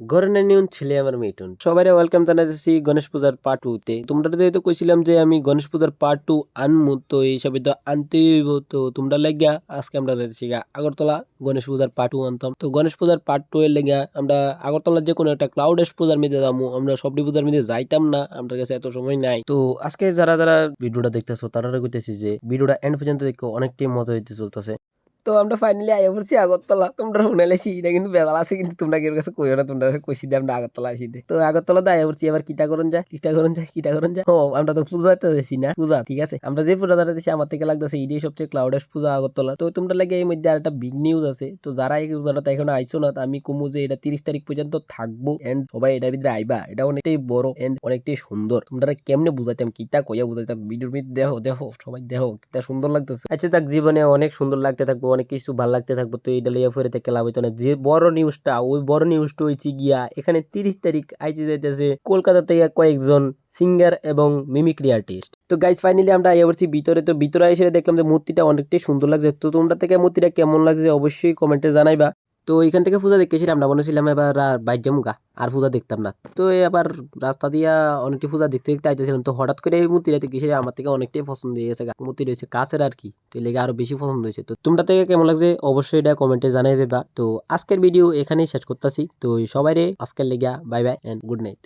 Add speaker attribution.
Speaker 1: গরনের নিউন ছেলে আমার মিটুন সবাই ওয়েলকাম জানাইতেছি গণেশ পূজার পার্ট 2 তে। তোমরা যেহেতু কইছিলাম যে আমি গণেশ পূজার পার্ট 2 আনমু, তো এই হিসাবে তো আনতেই হইব। তো তোমরা লাগিয়া আজকে আমরা যাইতেছি আগরতলা গণেশ পূজার পার্ট 2 আনতাম। তো গণেশ পূজার পার্ট 2 এর লাগিয়া আমরা আগরতলার যে কোনো একটা ক্লাউডেস পূজার মধ্যে যাবো। আমরা সবটি পূজার মধ্যে যাইতাম না, আমার কাছে এত সময় নাই। তো আজকে যারা যারা ভিডিওটা দেখতেছো তারা কইতেছি যে ভিডিওটা এন্ড পর্যন্ত দেখো, অনেকটাই মজা হইতে চলতেছে। তো আমরা ফাইনালি আইয়া পড়ছি আগরতলা। তোমরা শুনাইলাইছি এটা কিন্তু বেজাল আছে, কিন্তু তোমরা কেউ কাছে কইও না। তোমরা কইছি যে আমরা আগরতলা আইছি দে। তো আগরতলাতে আইয়া পড়ছি। এবার কিতা করুন যা ও আমরা তো পূজাতে যাইছি না, পূজা ঠিক আছে। আমরা যে পূজাটা দিছি আমার থেকে লাগতেছে এটাই সবচেয়ে ক্লাউডেস্ট পূজা আগরতলা। তো তোমরা লাগে এই মধ্যে আরেকটা বিগ নিউজ আছে। তো যারা এই পূজাটাতে এখন আইছো না, আমি কমু যে এটা 30 তারিখ পর্যন্ত থাকবো এন্ড সবাই এটার ভিতরে আইবা। এটা অনেকটাই বড় এন্ড অনেকটাই সুন্দর। তোমরা কেমনে বুঝাইতাম, কিতা কইয়া বুঝাইতাম ভিডিওর মধ্যে দেখো সবাই দেখো কিতা সুন্দর লাগতেছে। আচ্ছা তাক, জীবনে অনেক সুন্দর লাগতে থাকবো, অনেক কিছু ভালো লাগতে থাকবো। তো এইটা লইয়া ফেরে থেকে লাভ হইতো না। যে বড় নিউজটা, ওই বড় নিউজটা হইছে গিয়া এখানে 30 তারিখ আইতে যাইতেছে কলকাতা থেকে কয়েকজন সিঙ্গার এবং মিমিক্রি আর্টিস্ট। তো গাইস ফাইনালি আমরা আইয়া পড়ছি ভিতরে। তো ভিতরে এসে দেখলাম যে মূর্তিটা অনেকটাই সুন্দর লাগছে। তো তোমরা থেকে মূর্তিটা কেমন লাগছে অবশ্যই কমেন্টে জানাইবা। তো এখান থেকে পূজা দেখেছিলাম, আমরা বলেছিলাম এবার বাইর যামুগা, আর পূজা দেখতাম না। তো এবার রাস্তা দিয়া অনেকটি পূজা দেখতে দেখতে আইতেছিলাম। তো হঠাৎ করে এই মূর্তিটা দেখেছি, আমার থেকে অনেকটাই পছন্দ হয়ে গেছে। মূর্তি রয়েছে কাছের আর কি, তো লেগে আরো বেশি পছন্দ হয়েছে। তো তোমরা থেকে কেমন লাগছে অবশ্যই এটা কমেন্টে জানাই দেবা। তো আজকের ভিডিও এখানেই শেষ করতেছি। তো সবাই রে আজকের লেগা bye bye and good night.